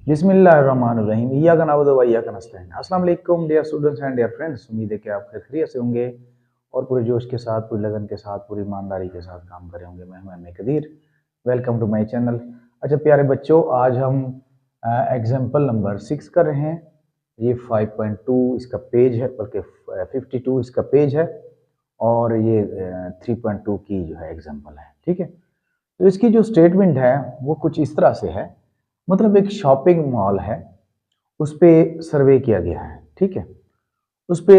बिस्मिल्लाहिर्रहमानिर्रहीम इय्याका नअबुदु व इय्याका नस्तईन। अस्सलाम वालेकुम dear students and dear friends, उम्मीद है कि आप खैरियत से होंगे और पूरे जोश के साथ, पूरी लगन के साथ, पूरी ईमानदारी के साथ काम करे होंगे। मैं हूं M A. Qadir, welcome to my channel. अच्छा प्यारे बच्चों, आज हम एग्जाम्पल नंबर 6 कर रहे हैं। ये 5.2 इसका पेज है, बल्कि 52 इसका पेज है और ये 3.2 की जो है एग्जाम्पल है। ठीक है, तो इसकी जो स्टेटमेंट है वो कुछ इस तरह से है। मतलब एक शॉपिंग मॉल है, उस पे सर्वे किया गया है। ठीक है, उस पे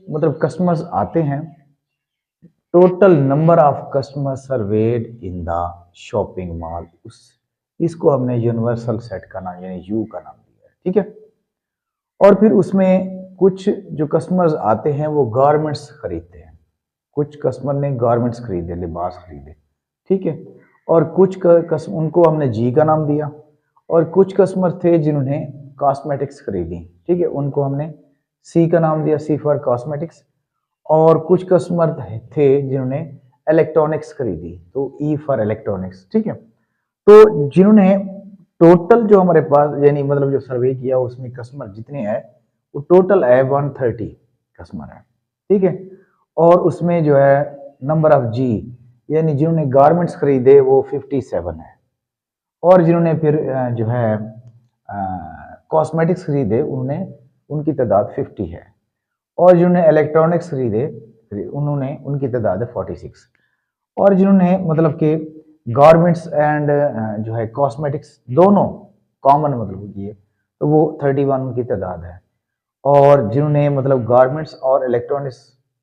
मतलब कस्टमर्स आते हैं। Total number of customer served in the shopping mall, उस इसको हमने यूनिवर्सल सेट का नाम यानी यू का नाम दिया है। ठीक है, और फिर उसमें कुछ जो कस्टमर्स आते हैं वो गारमेंट्स खरीदते हैं। कुछ कस्टमर ने गारमेंट्स खरीदे, लिबास खरीदे। ठीक है, और कुछ उनको हमने जी का नाम दिया, और कुछ कस्टमर थे जिन्होंने कॉस्मेटिक्स खरीदी। ठीक है, उनको हमने सी का नाम दिया, सी फॉर कॉस्मेटिक्स। और कुछ कस्टमर थे जिन्होंने इलेक्ट्रॉनिक्स खरीदी, तो ई फॉर इलेक्ट्रॉनिक्स। ठीक है, तो जिन्होंने टोटल जो हमारे पास यानी मतलब जो सर्वे किया उसमें कस्टमर जितने हैं वो टोटल है 130 कस्टमर है। ठीक है, और उसमें जो है नंबर ऑफ जी यानी जिन्होंने गारमेंट्स खरीदे वो 57 है, और जिन्होंने फिर जो है कॉस्मेटिक्स खरीदे उन्होंने उनकी तादाद 50 है, और जिन्होंने इलेक्ट्रॉनिक्स खरीदे उन्होंने उनकी तादाद है 46, और जिन्होंने मतलब कि गारमेंट्स एंड जो है कॉस्मेटिक्स दोनों कॉमन मतलब ये, तो वो 31 उनकी तादाद है। और जिन्होंने मतलब गारमेंट्स और इलेक्ट्रॉनिक्स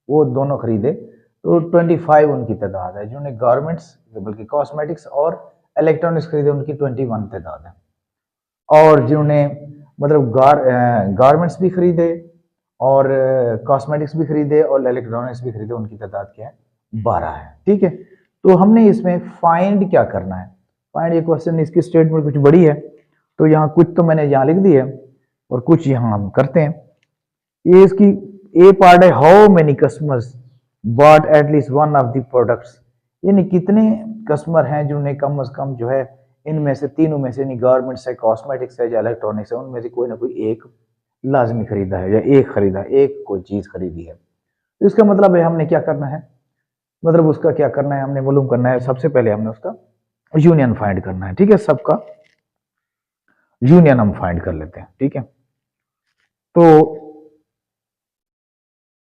वो दोनों खरीदे तो 25 उनकी तादाद है। जिन्होंने गारमेंट्स बल्कि कॉस्मेटिक्स और इलेक्ट्रॉनिक्स खरीदे उनकी 21 तादाद है। और जिन्होंने मतलब गारमेंट्स भी खरीदे और कॉस्मेटिक्स भी खरीदे और इलेक्ट्रॉनिक्स भी खरीदे, उनकी तादाद क्या है? 12 है। ठीक है, तो हमने इसमें फाइंड क्या करना है? फाइंड ये क्वेश्चन, इसकी स्टेटमेंट कुछ बड़ी है, तो यहाँ कुछ तो मैंने यहाँ लिख दी है और कुछ यहाँ हम करते हैं। ये इसकी ए पार्ट है, how many customers bought at least one of the products, यानी कितने कस्टमर हैं जिन्होंने कम से कम जो है इनमें से तीनों में से, गारमेंट्स है, कॉस्मेटिक्स है या इलेक्ट्रॉनिक्स है, उनमें से कोई ना कोई एक लाजमी खरीदा है या एक खरीदा है, एक कोई चीज खरीदी है। तो इसका मतलब है हमने क्या करना है, मतलब उसका क्या करना है, हमने मालूम करना है। सबसे पहले हमने उसका यूनियन फाइंड करना है। ठीक है, सबका यूनियन हम फाइंड कर लेते हैं। ठीक है, तो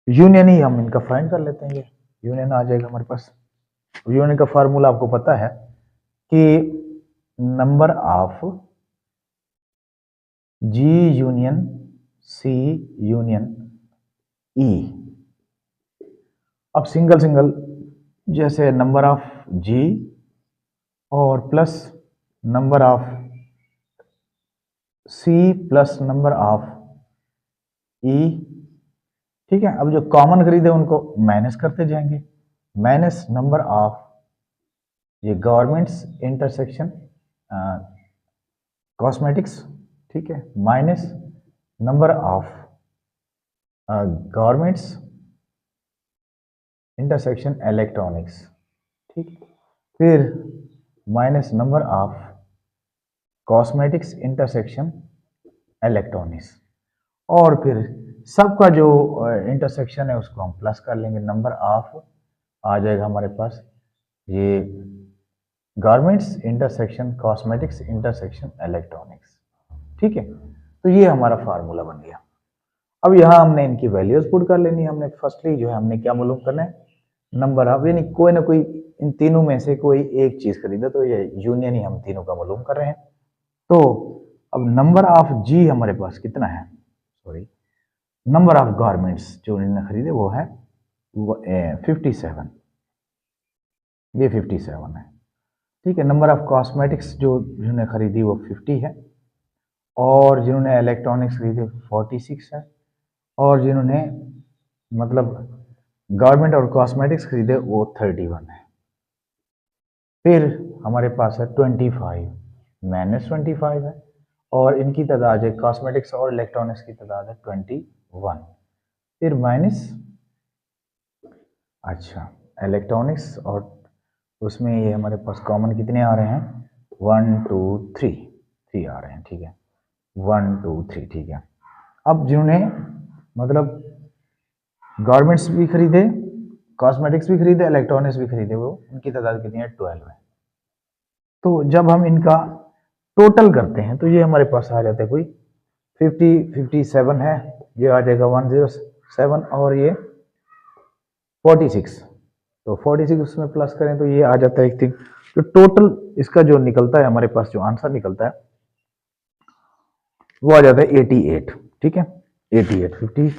यूनियन ही हम इनका फाइंड कर लेते हैं। ये यूनियन आ जाएगा हमारे पास। यूनियन का फार्मूला आपको पता है कि number of G union C union E. अब सिंगल सिंगल जैसे नंबर ऑफ जी और plus number of C plus number of E. ठीक है, अब जो कॉमन खरीदे उनको माइनस करते जाएंगे, माइनस नंबर ऑफ ये गवर्नमेंट्स इंटरसेक्शन कॉस्मेटिक्स। ठीक है, minus number of governments intersection electronics. ठीक, फिर minus number of cosmetics intersection electronics, और फिर सबका जो इंटरसेक्शन है उसको हम प्लस कर लेंगे। नंबर ऑफ आ जाएगा हमारे पास ये garments intersection cosmetics intersection electronics. ठीक है, तो ये हमारा फार्मूला बन गया। अब यहाँ हमने इनकी वैल्यूज पुट कर लेनी है। हमने फर्स्टली जो है हमने क्या मालूम करना है, नंबर ऑफ, यानी कोई ना कोई इन तीनों में से कोई एक चीज खरीदा, तो ये यूनियन ही हम तीनों का मालूम कर रहे हैं। तो अब नंबर ऑफ जी हमारे पास कितना है, सॉरी नंबर ऑफ गारमेंट्स जो इन्होंने खरीदे वो है 57, ये 57 है। ठीक है, नंबर ऑफ कॉस्मेटिक्स जो जिन्होंने खरीदी वो 50 है, और जिन्होंने इलेक्ट्रॉनिक्स खरीदे 46 है, और जिन्होंने मतलब गारमेंट और कॉस्मेटिक्स खरीदे वो 31 है। फिर हमारे पास है 25 माइनस 25 है, और इनकी तादाद है कॉस्मेटिक्स और इलेक्ट्रॉनिक्स की तादाद है 21। फिर माइनस, अच्छा इलेक्ट्रॉनिक्स, और उसमें ये हमारे पास कॉमन कितने आ रहे हैं, 1 2 3 आ रहे हैं। ठीक है, 1 2 3, ठीक है। अब जिन्होंने मतलब गारमेंट्स भी खरीदे, कॉस्मेटिक्स भी खरीदे, इलेक्ट्रॉनिक्स भी खरीदे, वो उनकी तादाद कितनी है? 12 है। तो जब हम इनका टोटल करते हैं तो ये हमारे पास आ जाता है कोई 57 है, ये आ जाएगा 107, और ये 46। तो 46 उसमें प्लस करें तो ये आ जाता है एक थिंग। तो टोटल इसका जो निकलता है हमारे पास, जो आंसर निकलता है वो आ जाता है 88, ठीक है। 88 50,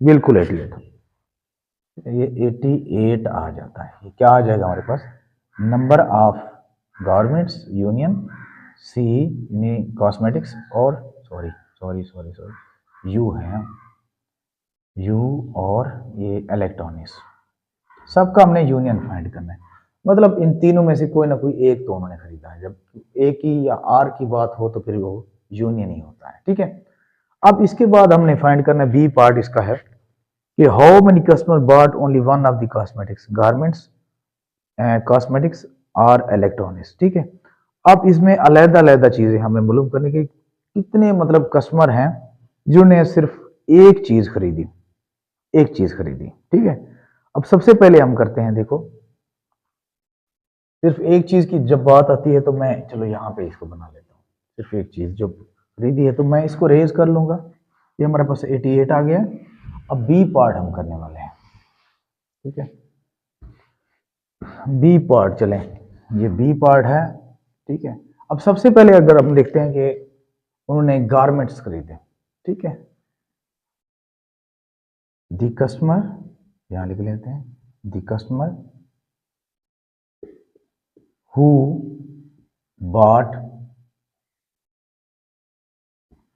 बिल्कुल 88, ये 88 आ जाता है। ये क्या आ जाएगा हमारे पास? Number of garments union, C cosmetics, और sorry sorry sorry sorry U है, यू और ये इलेक्ट्रॉनिक्स, सबका हमने यूनियन फाइंड करना है। मतलब इन तीनों में से कोई ना कोई एक तो उन्होंने खरीदा है। जब ए की या आर की बात हो तो फिर वो यूनियन ही होता है, ठीक है। अब इसके बाद हमने फाइंड करना है, बी पार्ट इसका है कि how many customer bought only one of the cosmetics, garments, cosmetics और इलेक्ट्रॉनिक्स, ठीक है। अब इसमें अलग अलग चीजें हमें मालूम करने की, कितने मतलब कस्टमर हैं जिन्होंने सिर्फ एक चीज खरीदी, एक चीज खरीदी, ठीक है। अब सबसे पहले हम करते हैं, देखो सिर्फ एक चीज की जब बात आती है तो मैं चलो यहाँ पे इसको बना लेता हूँ। सिर्फ एक चीज जो खरीदी है तो मैं इसको रेज कर लूंगा, ये हमारे पास 88 आ गया। अब बी पार्ट हम करने वाले हैं, ठीक है। बी पार्ट चलें, ये बी पार्ट है, ठीक है। अब सबसे पहले अगर हम देखते हैं कि उन्होंने गारमेंट्स खरीदे, ठीक है। दी कस्टमर, यहां लिख लेते हैं, the customer who bought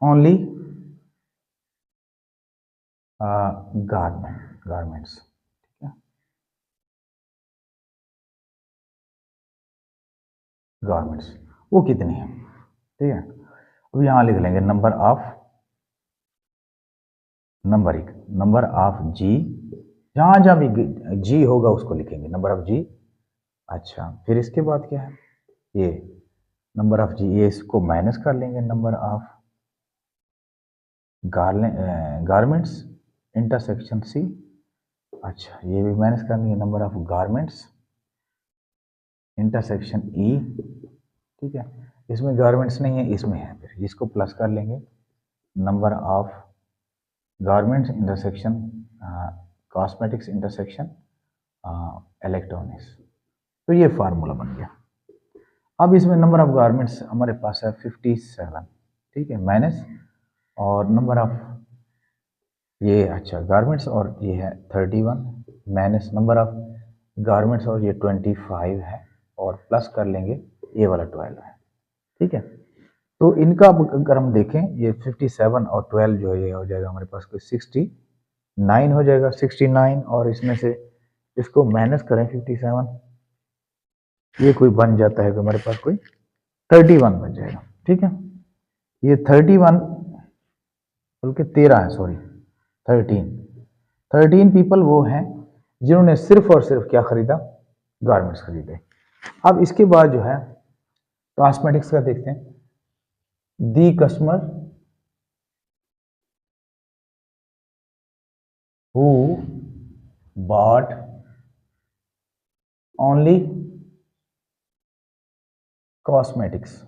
only garments, ठीक है, गारमेंट्स, वो कितने हैं, ठीक है। अब यहां लिख लेंगे नंबर ऑफ, नंबर एक, नंबर ऑफ जी, जहां जहां भी जी होगा उसको लिखेंगे नंबर ऑफ जी। अच्छा, फिर इसके बाद क्या है, ये नंबर ऑफ जी, ये इसको माइनस कर लेंगे number of garments intersection C. अच्छा, ये भी माइनस कर लेंगे number of garments intersection E, ठीक है। इसमें गारमेंट्स नहीं है, इसमें है, फिर इसको प्लस कर लेंगे number of garments intersection cosmetics intersection electronics. तो ये फार्मूला बन गया। अब इसमें नंबर ऑफ गारमेंट्स हमारे पास है 57, ठीक है, माइनस और नंबर ऑफ ये, अच्छा गारमेंट्स, और ये है 31 माइनस नंबर ऑफ गारमेंट्स, और ये 25 है, और प्लस कर लेंगे ये वाला 12 है, ठीक है। तो इनका अगर हम देखें, ये 57 और 12 जो है ये हो जाएगा हमारे पास कोई 69 हो जाएगा, 69, और इसमें से इसको माइनस करें 57, ये कोई बन जाता है कि हमारे पास कोई 31 बन जाएगा, ठीक है। ये 31 बल्कि 13 है, सॉरी 13 पीपल वो हैं जिन्होंने सिर्फ और सिर्फ क्या खरीदा, गारमेंट्स खरीदे। अब इसके बाद जो है कॉस्मेटिक्स का देखते हैं, the customer who bought only cosmetics,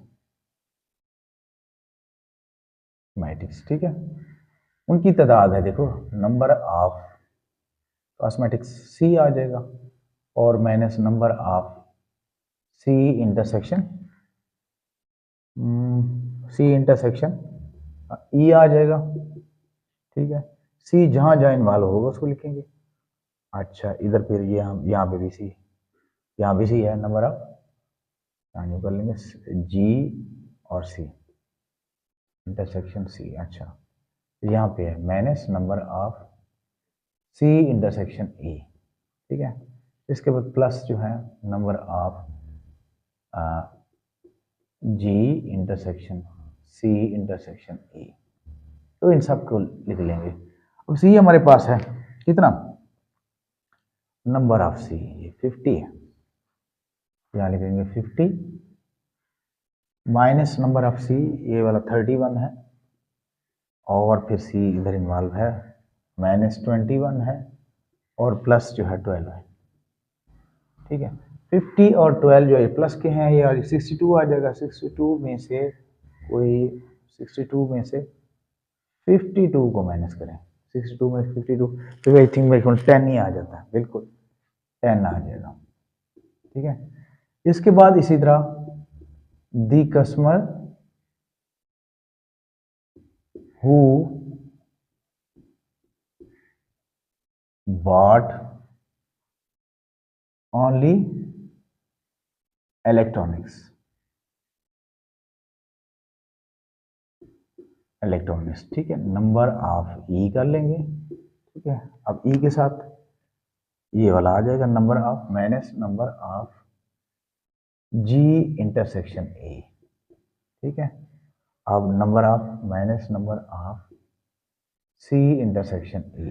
ठीक है। उनकी तादाद है, देखो नंबर ऑफ कॉस्मेटिक्स सी आ जाएगा, और minus number of C intersection C intersection E आ जाएगा, ठीक है। सी जहां जहां इन्वॉल्व होगा उसको लिखेंगे। अच्छा, इधर फिर ये हम यहाँ पे भी सी, यहाँ भी सी है, नंबर ऑफ, यहाँ कर लेंगे जी और सी इंटरसेक्शन सी। अच्छा, यहाँ पे है minus number of C intersection E, ठीक है। इसके बाद प्लस जो है number of G intersection C intersection E. तो इन सब को लिख लेंगे। अब सी हमारे पास है कितना, नंबर ऑफ सी 50 है, यहाँ लिखेंगे 50, माइनस नंबर ऑफ सी, ये वाला 31 है, और फिर सी इधर इन्वॉल्व है, -21 है, और प्लस जो है 12 है। ठीक है, 50 और 12 जो है प्लस के हैं, ये 62 आ जाएगा। 62 में से कोई 62 में से 52 को माइनस करें, 62 में 52, तो आई थिंक बिल्कुल 10 ही आ जाता है, बिल्कुल 10 आ जाएगा। ठीक है, इसके बाद इसी तरह दी customer who bought only electronics, ठीक है, नंबर ऑफ ई कर लेंगे। ठीक है, अब ई के साथ ये वाला आ जाएगा, number of minus number of G intersection A. ठीक है, अब number of minus number of C intersection E,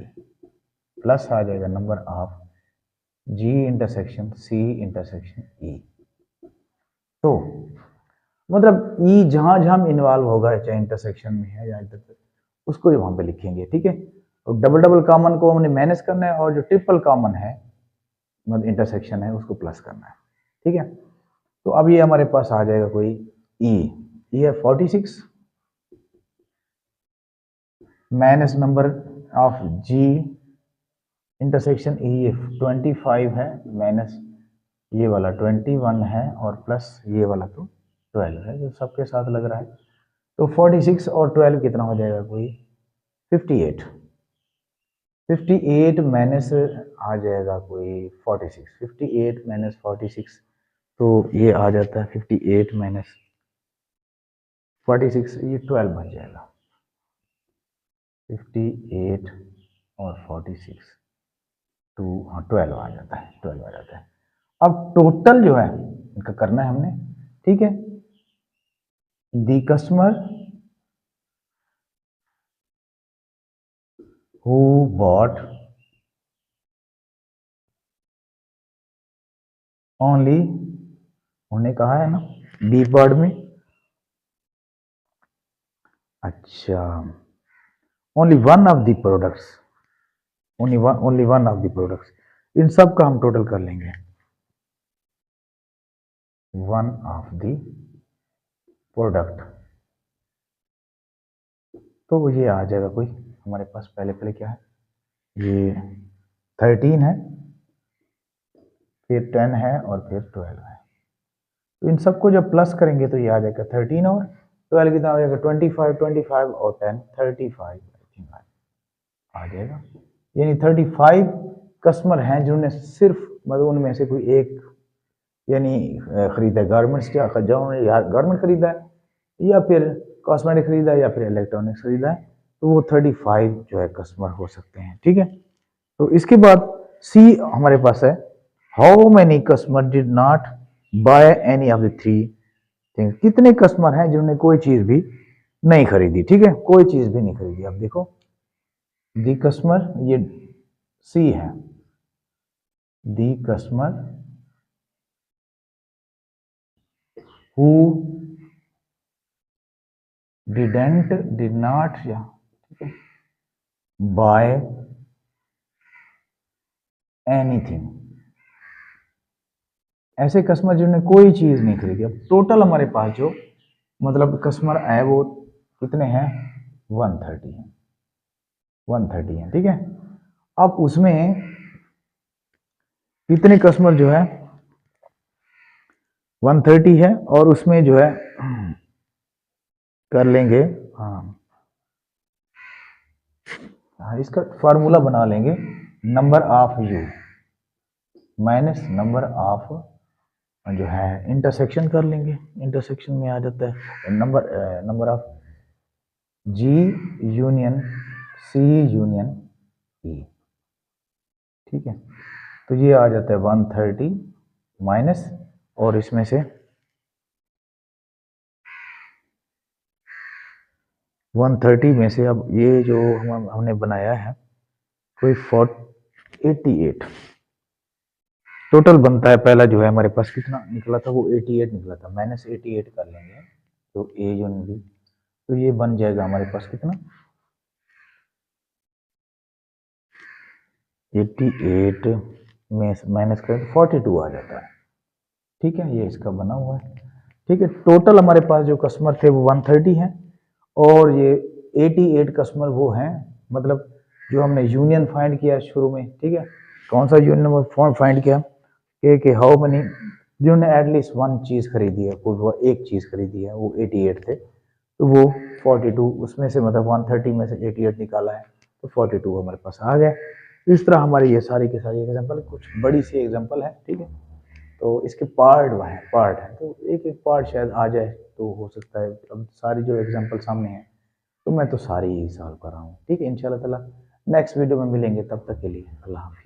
plus आ जाएगा number of G intersection C intersection E. तो मतलब ई जहां जहां इन्वॉल्व होगा, चाहे इंटरसेक्शन में है या उसको वहां पे लिखेंगे। ठीक है, तो डबल डबल कॉमन को हमने माइनस करना है, और जो ट्रिपल कॉमन है मतलब इंटरसेक्शन है उसको प्लस करना है। ठीक है, तो अब ये हमारे पास आ जाएगा कोई ई है 46, minus number of G intersection E 25 है, माइनस ये वाला 21 है, और प्लस ये वाला तो 12 है जो सबके साथ लग रहा है। तो 46 और 12 कितना हो जाएगा, कोई 58। 58 माइनस आ जाएगा कोई 46, 58 माइनस 46, तो ये आ जाता है 58 माइनस 46, ये 12 बन जाएगा। 58 और 46 टू, हाँ 12 आ जाता है, 12 आ जाता है। अब टोटल जो है इनका करना है हमने। ठीक है, the customer who bought only, उन्हें कहा है ना बी वर्ड में, अच्छा only one of the products, only one of the products, इन सब का हम टोटल कर लेंगे। वन ऑफ द प्रोडक्ट, तो ये आ जाएगा कोई हमारे पास, पहले पहले क्या है, ये 13 है, फिर 10 है, और फिर 12 है। तो इन सबको जब प्लस करेंगे तो ये आ जाएगा 13 और 12 कितना हो जाएगा 25, 25 और 10 35 आ जाएगा। यानी 35 कस्टमर हैं जिन्होंने सिर्फ मतलब उनमें से कोई एक यानी खरीदा गारमेंट्स, क्या जिन्होंने गारमेंट खरीदा है या फिर कॉस्मेटिक खरीदा है या फिर इलेक्ट्रॉनिक्स खरीदा है, तो वो 35 जो है कस्टमर हो सकते हैं। ठीक है, तो इसके बाद सी हमारे पास है, how many customer did not by any of the three things, कितने कस्टमर हैं जिन्होंने कोई चीज भी नहीं खरीदी। ठीक है, कोई चीज भी नहीं खरीदी। अब देखो दी कस्टमर, ये सी है, the customer who did not या बाय एनीथिंग, ऐसे कस्टमर जिन्होंने कोई चीज नहीं खरीदी। अब टोटल हमारे पास जो मतलब कस्टमर है वो कितने हैं, 130 है, 130 है। ठीक है, अब उसमें कितने कस्टमर जो है 130 है, और उसमें जो है कर लेंगे, हाँ इसका फार्मूला बना लेंगे, number of you minus number of जो है इंटरसेक्शन कर लेंगे, इंटरसेक्शन में आ जाता है number of G union C union E. ठीक है, तो ये आ जाता है 130 माइनस, और इसमें से 130 में से अब ये जो हमने बनाया है कोई 88 टोटल बनता है। पहला जो है हमारे पास कितना निकला था, वो 88 निकला था, -88 कर लेंगे। तो ए यूनियन बी, तो ये बन जाएगा हमारे पास कितना 88 में माइनस करें तो 42 आ जाता है। ठीक है, ये इसका बना हुआ है। ठीक है, टोटल हमारे पास जो कस्टमर थे वो 130 हैं और ये 88 कस्टमर वो हैं, मतलब जो हमने यूनियन फाइंड किया शुरू में। ठीक है, कौन सा यूनियन फाइंड किया कि हाउ मनी जिन्होंने एटलीस्ट वन चीज़ खरीदी है, कोई वो एक चीज़ खरीदी है, वो 88 थे, तो वो 42 उसमें से मतलब 130 में से 88 निकाला है तो 42 हमारे पास आ गया। इस तरह हमारी ये सारी की सारी एग्जाम्पल, कुछ बड़ी सी एग्जाम्पल है। ठीक है, तो इसके पार्ट है तो एक एक पार्ट शायद आ जाए तो हो सकता है। अब सारी जो एग्जाम्पल सामने है तो मैं तो सारी ही सॉल्व कर रहा हूँ। ठीक है, इंशाल्लाह ताला नेक्स्ट वीडियो में मिलेंगे, तब तक के लिए अल्लाह हाफिज़।